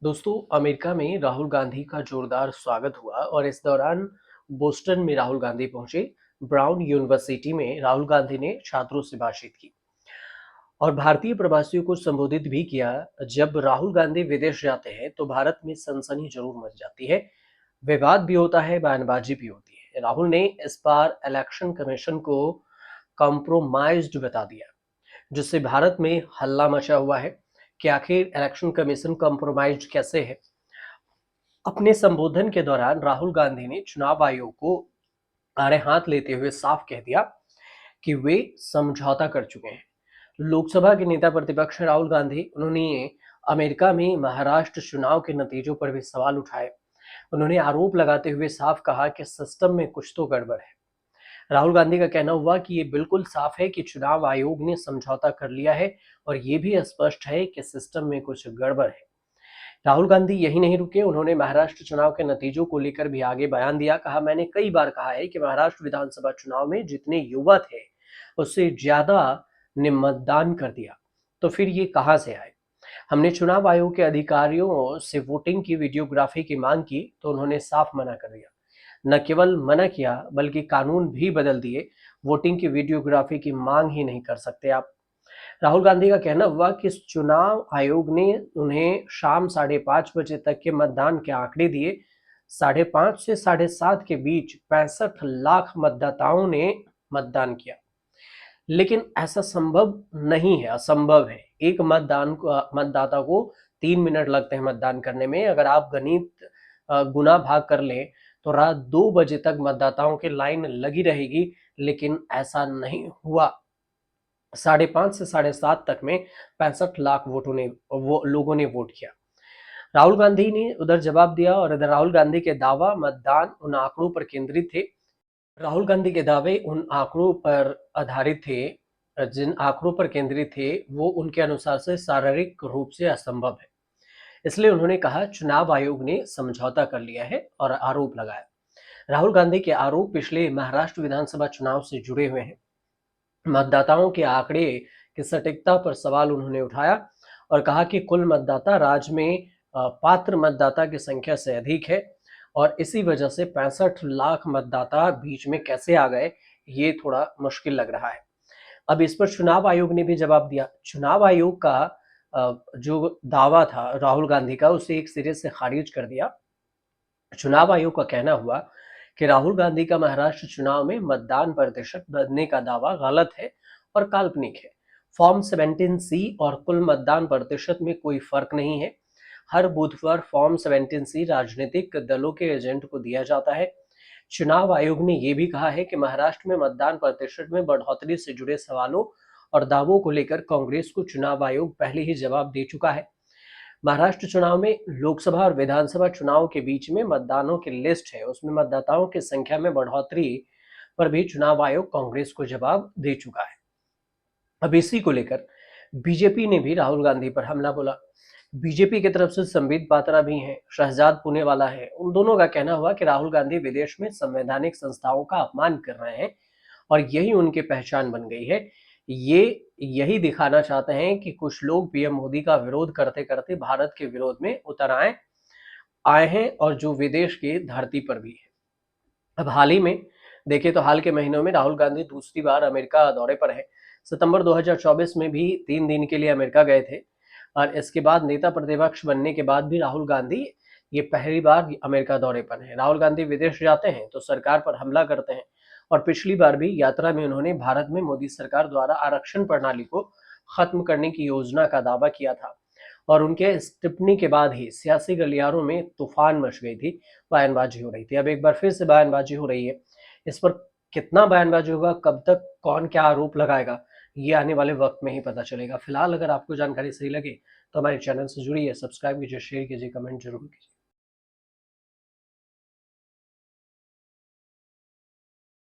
दोस्तों, अमेरिका में राहुल गांधी का जोरदार स्वागत हुआ और इस दौरान बोस्टन में राहुल गांधी पहुंचे। ब्राउन यूनिवर्सिटी में राहुल गांधी ने छात्रों से बातचीत की और भारतीय प्रवासियों को संबोधित भी किया। जब राहुल गांधी विदेश जाते हैं तो भारत में सनसनी जरूर मच जाती है, विवाद भी होता है, बयानबाजी भी होती है। राहुल ने इस बार इलेक्शन कमीशन को कॉम्प्रोमाइज्ड बता दिया, जिससे भारत में हल्ला मचा हुआ है कि आखिर इलेक्शन कमीशन कॉम्प्रोमाइज कैसे है। अपने संबोधन के दौरान राहुल गांधी ने चुनाव आयोग को आड़े हाथ लेते हुए साफ कह दिया कि वे समझौता कर चुके हैं। लोकसभा के नेता प्रतिपक्ष राहुल गांधी उन्होंने अमेरिका में महाराष्ट्र चुनाव के नतीजों पर भी सवाल उठाए। उन्होंने आरोप लगाते हुए साफ कहा कि सिस्टम में कुछ तो गड़बड़ है। राहुल गांधी का कहना हुआ कि ये बिल्कुल साफ है कि चुनाव आयोग ने समझौता कर लिया है और ये भी स्पष्ट है कि सिस्टम में कुछ गड़बड़ है। राहुल गांधी यही नहीं रुके, उन्होंने महाराष्ट्र चुनाव के नतीजों को लेकर भी आगे बयान दिया। कहा, मैंने कई बार कहा है कि महाराष्ट्र विधानसभा चुनाव में जितने युवा थे उससे ज्यादा ने मतदान कर दिया, तो फिर ये कहां से आए। हमने चुनाव आयोग के अधिकारियों से वोटिंग की वीडियोग्राफी की मांग की तो उन्होंने साफ मना कर दिया। न केवल मना किया बल्कि कानून भी बदल दिए। वोटिंग की वीडियोग्राफी की मांग ही नहीं कर सकते आप। राहुल गांधी का कहना हुआ कि चुनाव आयोग ने उन्हें शाम 5:30 बजे तक के मतदान के आंकड़े दिए। 5:30 से 7:30 के बीच 65 लाख मतदाताओं ने मतदान किया, लेकिन ऐसा संभव नहीं है, असंभव है। एक मतदाता को 3 मिनट लगते हैं मतदान करने में। अगर आप गणित गुना भाग कर लें तो रात 2 बजे तक मतदाताओं की लाइन लगी रहेगी, लेकिन ऐसा नहीं हुआ। 5:30 से 7:30 तक में 65 लाख लोगों ने वोट किया। राहुल गांधी ने उधर जवाब दिया और इधर राहुल गांधी के दावा मतदान उन आंकड़ों पर केंद्रित थे। राहुल गांधी के दावे उन आंकड़ों पर आधारित थे, जिन आंकड़ों पर केंद्रित थे वो उनके अनुसार से शारीरिक रूप से असंभव है। इसलिए उन्होंने कहा चुनाव आयोग ने समझौता कर लिया है और आरोप लगाया। राहुल गांधी के आरोप पिछले महाराष्ट्र विधानसभा चुनाव से जुड़े हुए हैं। मतदाताओं के आंकड़े की सटीकता पर सवाल उन्होंने उठाया और कहा कि कुल मतदाता राज्य में पात्र मतदाता की संख्या से अधिक है और इसी वजह से 65 लाख मतदाता बीच में कैसे आ गए, ये थोड़ा मुश्किल लग रहा है। अब इस पर चुनाव आयोग ने भी जवाब दिया। चुनाव आयोग का जो दावा था राहुल गांधी का, उसे एक सिरे से खारिज कर दिया। चुनाव आयोग का कहना हुआ कि राहुल गांधी का महाराष्ट्र चुनाव में मतदान प्रतिशत बढ़ने का दावा गलत है और काल्पनिक है। फॉर्म 17C और कुल मतदान प्रतिशत में कोई फर्क नहीं है। हर बूथ पर फॉर्म 17C राजनीतिक दलों के एजेंट को दिया जाता है। चुनाव आयोग ने यह भी कहा है कि महाराष्ट्र में मतदान प्रतिशत में बढ़ोतरी से जुड़े सवालों और दावों को लेकर कांग्रेस को चुनाव आयोग पहले ही जवाब दे चुका है। महाराष्ट्र चुनाव में लोकसभा और विधानसभा चुनाव के बीच में मतदानों की लिस्ट है, उसमें मतदाताओं की संख्या में बढ़ोतरी पर भी चुनाव आयोग कांग्रेस को जवाब दे चुका है। अब इसी को लेकर बीजेपी ने भी राहुल गांधी पर हमला बोला। बीजेपी की तरफ से संबित पात्रा भी हैं, शहजाद पुनेवाला है। उन दोनों का कहना हुआ कि राहुल गांधी विदेश में संवैधानिक संस्थाओं का अपमान कर रहे हैं और यही उनकी पहचान बन गई है। ये यही दिखाना चाहते हैं कि कुछ लोग पीएम मोदी का विरोध करते करते भारत के विरोध में उतर आए हैं और जो विदेश की धरती पर भी है। अब हाल ही में देखें तो हाल के महीनों में राहुल गांधी दूसरी बार अमेरिका दौरे पर है। सितंबर 2024 में भी 3 दिन के लिए अमेरिका गए थे और इसके बाद नेता प्रतिपक्ष बनने के बाद भी राहुल गांधी ये पहली बार अमेरिका दौरे पर है। राहुल गांधी विदेश जाते हैं तो सरकार पर हमला करते हैं और पिछली बार भी यात्रा में उन्होंने भारत में मोदी सरकार द्वारा आरक्षण प्रणाली को खत्म करने की योजना का दावा किया था और उनके इस टिप्पणी के बाद ही सियासी गलियारों में तूफान मच गई थी, बयानबाजी हो रही थी। अब एक बार फिर से बयानबाजी हो रही है। इस पर कितना बयानबाजी होगा, कब तक कौन क्या आरोप लगाएगा, ये आने वाले वक्त में ही पता चलेगा। फिलहाल अगर आपको जानकारी सही लगे तो हमारे चैनल से जुड़िए, सब्सक्राइब कीजिए, शेयर कीजिए, कमेंट जरूर कीजिए।